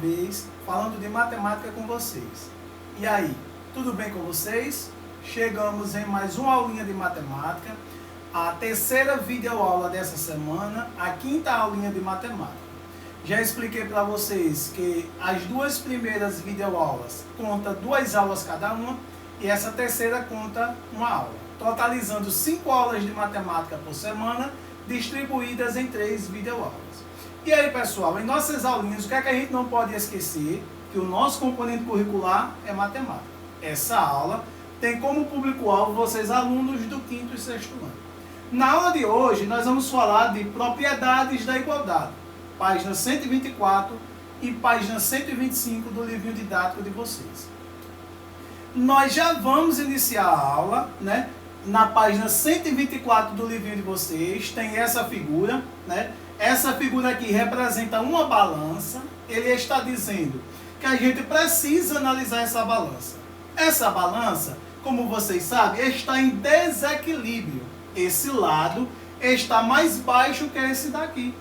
vez falando de matemática com vocês. E aí, tudo bem com vocês? Chegamos em mais uma aulinha de matemática, a terceira videoaula dessa semana, a quinta aulinha de matemática. Já expliquei para vocês que as duas primeiras videoaulas contam 2 aulas cada uma e essa terceira conta uma aula, totalizando 5 aulas de matemática por semana, distribuídas em 3 videoaulas. E aí, pessoal, em nossas aulinhas, o que é que a gente não pode esquecer? Que o nosso componente curricular é matemática. Essa aula tem como público-alvo vocês, alunos do 5º e 6º ano. Na aula de hoje, nós vamos falar de propriedades da igualdade, página 124 e página 125 do livrinho didático de vocês. Nós já vamos iniciar a aula, né? Na página 124 do livrinho de vocês, tem essa figura, né? Essa figura aqui representa uma balança. Ele está dizendo que a gente precisa analisar essa balança. Essa balança, como vocês sabem, está em desequilíbrio. Esse lado está mais baixo que esse daqui.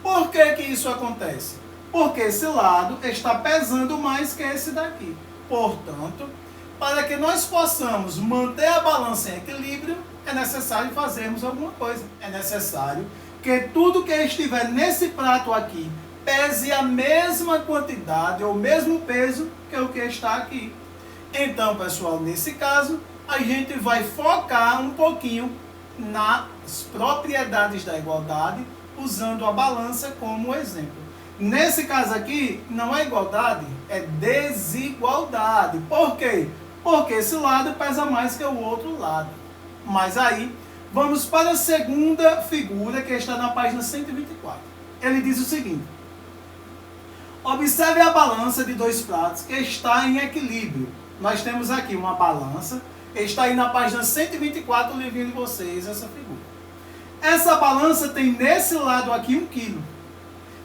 Por que que isso acontece? Porque esse lado está pesando mais que esse daqui. Portanto, para que nós possamos manter a balança em equilíbrio, é necessário fazermos alguma coisa. É necessário que tudo que estiver nesse prato aqui pese a mesma quantidade ou o mesmo peso que o que está aqui. Então, pessoal, nesse caso, a gente vai focar um pouquinho nas propriedades da igualdade, usando a balança como exemplo. Nesse caso aqui, não é igualdade, é desigualdade. Por quê? Porque esse lado pesa mais que o outro lado. Mas aí, vamos para a segunda figura, que está na página 124. Ele diz o seguinte: observe a balança de 2 pratos que está em equilíbrio. Nós temos aqui uma balança, está aí na página 124 do livrinho de vocês, essa figura. Essa balança tem nesse lado aqui 1 quilo.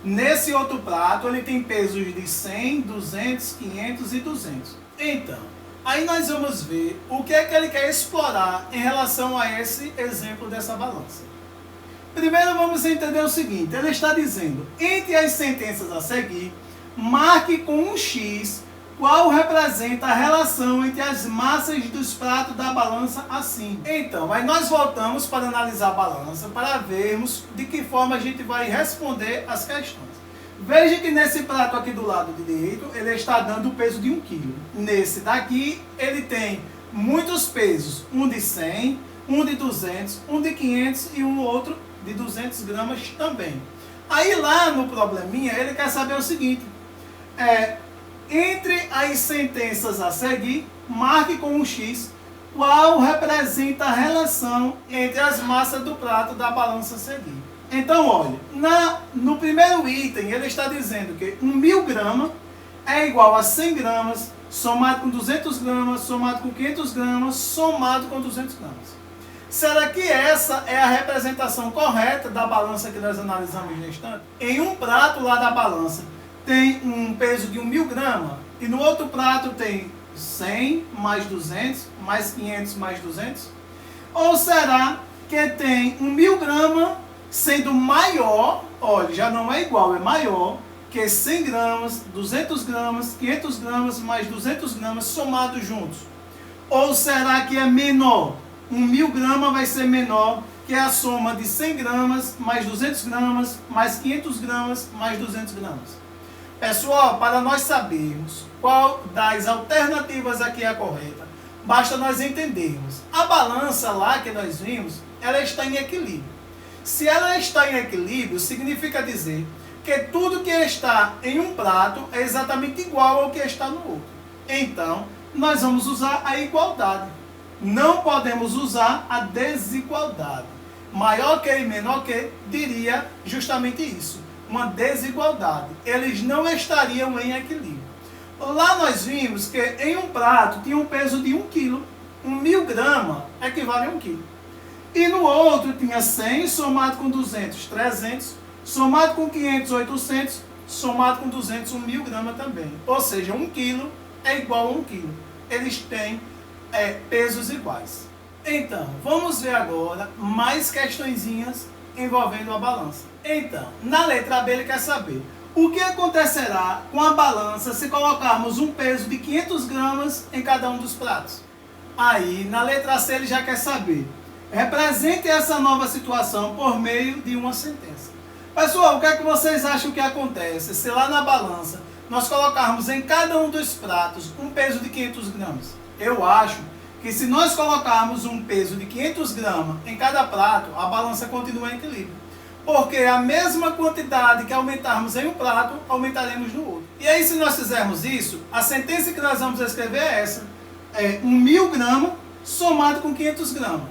Nesse outro prato ele tem pesos de 100, 200, 500 e 200. Então, aí nós vamos ver o que é que ele quer explorar em relação a esse exemplo dessa balança. Primeiro vamos entender o seguinte: ele está dizendo, entre as sentenças a seguir, marque com um X qual representa a relação entre as massas dos pratos da balança assim. Então, aí nós voltamos para analisar a balança, para vermos de que forma a gente vai responder as questões. Veja que nesse prato aqui do lado direito, ele está dando o peso de 1 kg. Nesse daqui, ele tem muitos pesos, um de 100, um de 200, um de 500 e um outro de 200 gramas também. Aí lá no probleminha, ele quer saber o seguinte: entre as sentenças a seguir, marque com um X qual representa a relação entre as massas do prato da balança a seguir. Então, olha, no primeiro item, ele está dizendo que 1000 gramas é igual a 100 gramas, somado com 200 gramas, somado com 500 gramas, somado com 200 gramas. Será que essa é a representação correta da balança que nós analisamos no instante? Em um prato lá da balança, tem um peso de 1000 gramas, e no outro prato tem 100 mais 200, mais 500 mais 200? Ou será que tem 1000 gramas sendo maior, olha, já não é igual, é maior, que 100 gramas, 200 gramas, 500 gramas mais 200 gramas somados juntos? Ou será que é menor? 1000 gramas vai ser menor que a soma de 100 gramas mais 200 gramas mais 500 gramas mais 200 gramas. Pessoal, para nós sabermos qual das alternativas aqui é a correta, basta nós entendermos. A balança lá que nós vimos, ela está em equilíbrio. Se ela está em equilíbrio, significa dizer que tudo que está em um prato é exatamente igual ao que está no outro. Então, nós vamos usar a igualdade. Não podemos usar a desigualdade. Maior que e menor que diria justamente isso. Uma desigualdade. Eles não estariam em equilíbrio. Lá nós vimos que em um prato tinha um peso de 1 kg. 1000 gramas equivale a 1 kg. E no outro tinha 100 somado com 200, 300, somado com 500, 800, somado com 200, 1000 gramas também. Ou seja, 1 kg é igual a 1 kg. Eles têm pesos iguais. Então, vamos ver agora mais questõezinhas envolvendo a balança. Então, na letra B ele quer saber O que acontecerá com a balança se colocarmos um peso de 500 gramas em cada um dos pratos? Aí, na letra C, ele já quer saber. Represente essa nova situação por meio de uma sentença. Pessoal, o que é que vocês acham que acontece se lá na balança nós colocarmos em cada um dos pratos um peso de 500 gramas? Eu acho que se nós colocarmos um peso de 500 gramas em cada prato, a balança continua em equilíbrio. Porque a mesma quantidade que aumentarmos em um prato, aumentaremos no outro. E aí, se nós fizermos isso, a sentença que nós vamos escrever é essa. É 1.000 gramas somado com 500 gramas.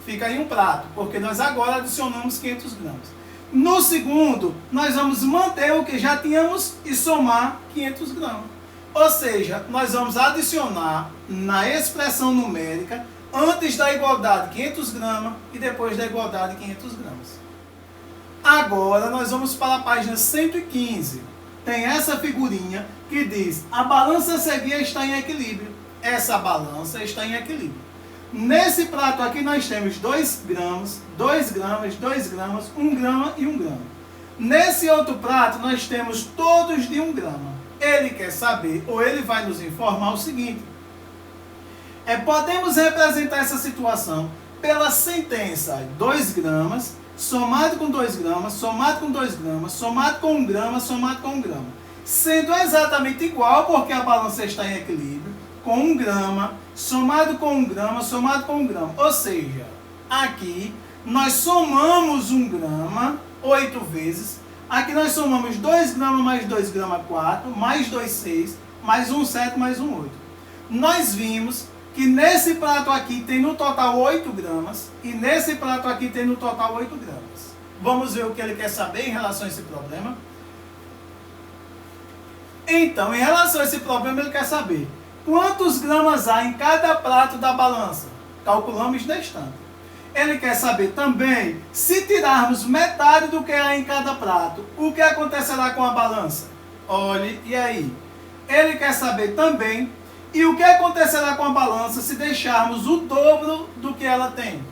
Fica aí um prato, porque nós agora adicionamos 500 gramas. No segundo, nós vamos manter o que já tínhamos e somar 500 gramas. Ou seja, nós vamos adicionar na expressão numérica, antes da igualdade 500 gramas e depois da igualdade 500 gramas. Agora nós vamos para a página 115. Tem essa figurinha que diz: a balança a seguir está em equilíbrio. Essa balança está em equilíbrio. Nesse prato aqui nós temos 2 gramas, 2 gramas, 2 gramas, 1 grama e 1 grama. Nesse outro prato nós temos todos de 1 grama. Ele quer saber, ou ele vai nos informar o seguinte: podemos representar essa situação pela sentença 2 gramas, somado com 2 gramas, somado com 2 gramas, somado com 1 grama, somado com 1 grama. Sendo exatamente igual, porque a balança está em equilíbrio, com 1 grama, somado com 1 grama, somado com 1 grama. Ou seja, aqui nós somamos 1 grama 8 vezes. Aqui nós somamos 2 gramas mais 2 gramas 4, mais 2, 6, mais 1, 7, mais 1, 8. Nós vimos que nesse prato aqui tem no total 8 gramas e nesse prato aqui tem no total 8 gramas. Vamos ver o que ele quer saber em relação a esse problema? Então, em relação a esse problema, ele quer saber quantos gramas há em cada prato da balança. Calculamos na instante. Ele quer saber também, se tirarmos metade do que há em cada prato, o que acontecerá com a balança? Olhe, e aí? Ele quer saber também, e o que acontecerá com a balança se deixarmos o dobro do que ela tem?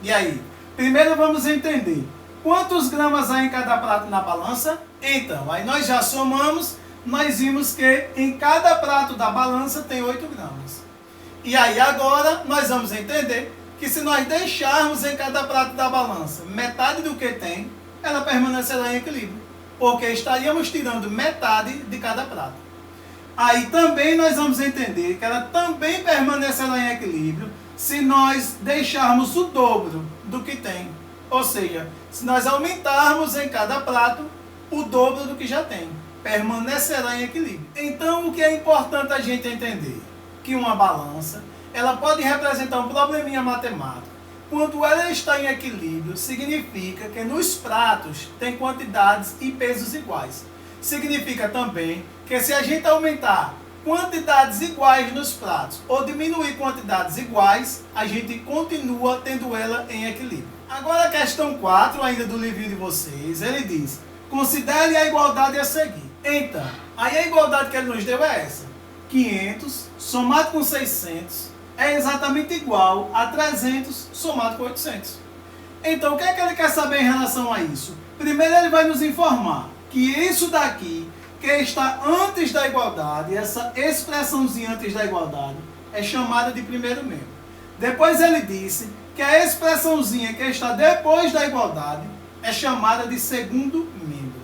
E aí? Primeiro vamos entender quantos gramas há em cada prato na balança. Então, aí nós já somamos. Nós vimos que em cada prato da balança tem 8 gramas. E aí agora nós vamos entender que se nós deixarmos em cada prato da balança metade do que tem, ela permanecerá em equilíbrio. Porque estaríamos tirando metade de cada prato. Aí também nós vamos entender que ela também permanecerá em equilíbrio se nós deixarmos o dobro do que tem. Ou seja, se nós aumentarmos em cada prato o dobro do que já tem, permanecerá em equilíbrio. Então, o que é importante a gente entender? Que uma balança, ela pode representar um probleminha matemático. Quando ela está em equilíbrio, significa que nos pratos tem quantidades e pesos iguais. Significa também que se a gente aumentar quantidades iguais nos pratos ou diminuir quantidades iguais, a gente continua tendo ela em equilíbrio. Agora a questão 4, ainda do livrinho de vocês, ele diz: considere a igualdade a seguir. Então, aí a igualdade que ele nos deu é essa. 500 somado com 600 é exatamente igual a 300 somado com 800. Então, o que é que ele quer saber em relação a isso? Primeiro, ele vai nos informar que isso daqui, que está antes da igualdade, essa expressãozinha antes da igualdade, é chamada de primeiro membro. Depois ele disse que a expressãozinha que está depois da igualdade é chamada de segundo membro.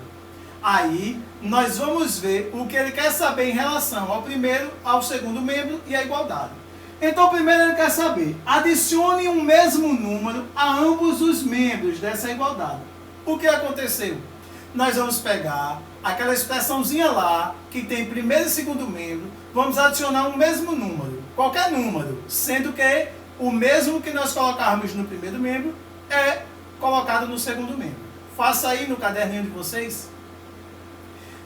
Aí, nós vamos ver o que ele quer saber em relação ao primeiro, ao segundo membro e à igualdade. Então, primeiro ele quer saber, adicione um mesmo número a ambos os membros dessa igualdade. O que aconteceu? Nós vamos pegar aquela expressãozinha lá, que tem primeiro e segundo membro, vamos adicionar um mesmo número, qualquer número, sendo que o mesmo que nós colocarmos no primeiro membro é colocado no segundo membro. Faça aí no caderninho de vocês.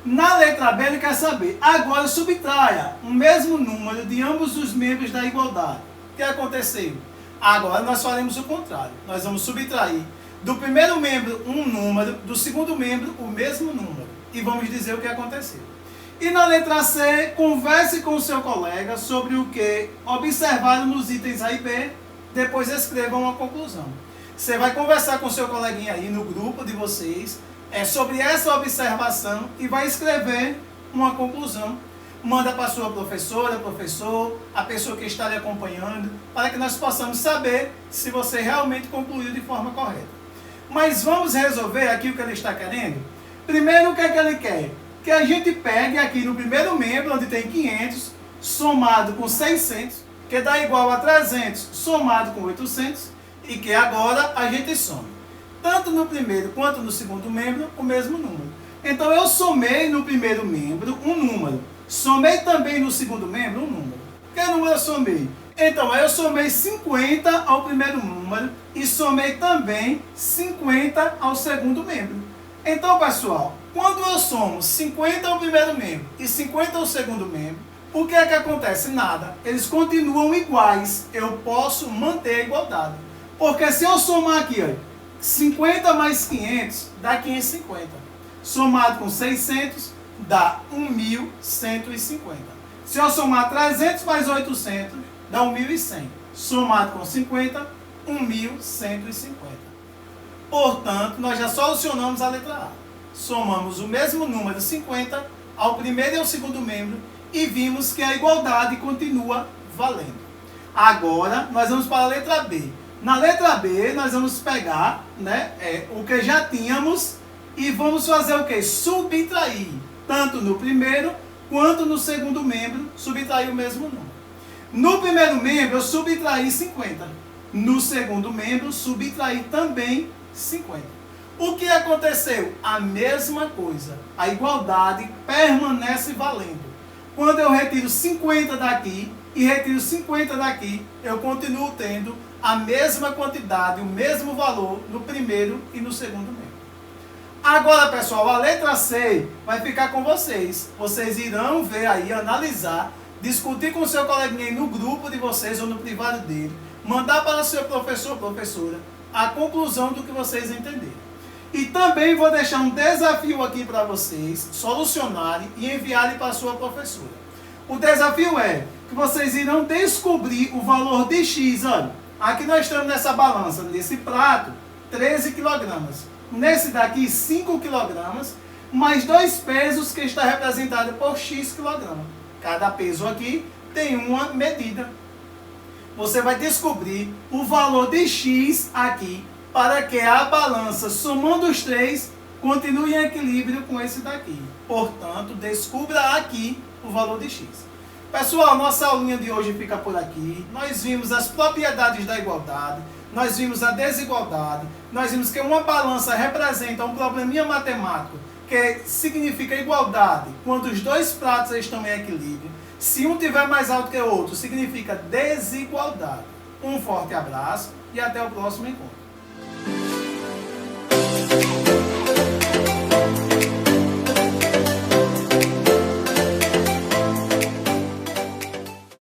Na letra B ele quer saber, agora subtraia o mesmo número de ambos os membros da igualdade. O que aconteceu? Agora nós faremos o contrário. Nós vamos subtrair do primeiro membro um número, do segundo membro o mesmo número. E vamos dizer o que aconteceu. E na letra C, converse com o seu colega sobre o que observaram nos itens A e B, depois escreva uma conclusão. Você vai conversar com o seu coleguinha aí no grupo de vocês, sobre essa observação e vai escrever uma conclusão. Manda para a sua professora, professor, a pessoa que está lhe acompanhando, para que nós possamos saber se você realmente concluiu de forma correta. Mas vamos resolver aqui o que ele está querendo? Primeiro, o que é que ele quer? Que a gente pegue aqui no primeiro membro, onde tem 500, somado com 600, que dá igual a 300, somado com 800, e que agora a gente some. Tanto no primeiro quanto no segundo membro, o mesmo número. Então eu somei no primeiro membro um número. Somei também no segundo membro um número. Que número eu somei? Então, eu somei 50 ao primeiro número e somei também 50 ao segundo membro. Então, pessoal, quando eu somo 50 ao primeiro membro e 50 ao segundo membro, o que é que acontece? Nada. Eles continuam iguais. Eu posso manter a igualdade. Porque se eu somar aqui, ó, 50 mais 500 dá 550. Somado com 600 dá 1.150. Se eu somar 300 mais 800 dá 1.100. Somado com 50, 1.150. Portanto, nós já solucionamos a letra A. Somamos o mesmo número 50 ao primeiro e ao segundo membro e vimos que a igualdade continua valendo. Agora, nós vamos para a letra B. Na letra B, nós vamos pegar, né, o que já tínhamos e vamos fazer o quê? Subtrair. Tanto no primeiro quanto no segundo membro, subtrair o mesmo número. No primeiro membro, eu subtraí 50. No segundo membro, subtraí também 50. O que aconteceu? A mesma coisa. A igualdade permanece valendo. Quando eu retiro 50 daqui e retiro 50 daqui, eu continuo tendo a mesma quantidade, o mesmo valor no primeiro e no segundo membro. Agora, pessoal, a letra C vai ficar com vocês. Vocês irão ver aí, analisar, discutir com o seu coleguinha aí no grupo de vocês ou no privado dele, mandar para o seu professor ou professora a conclusão do que vocês entenderam. E também vou deixar um desafio aqui para vocês solucionarem e enviarem para a sua professora. O desafio é que vocês irão descobrir o valor de X. Olha, aqui nós estamos nessa balança, nesse prato, 13 kg. Nesse daqui, 5 kg, mais 2 pesos que está representado por X kg. Cada peso aqui tem uma medida. Você vai descobrir o valor de X aqui para que a balança, somando os três, continue em equilíbrio com esse daqui. Portanto, descubra aqui o valor de X. Pessoal, nossa aulinha de hoje fica por aqui. Nós vimos as propriedades da igualdade, nós vimos a desigualdade, nós vimos que uma balança representa um probleminha matemático que significa igualdade quando os dois pratos estão em equilíbrio. Se um tiver mais alto que o outro, significa desigualdade. Um forte abraço e até o próximo encontro.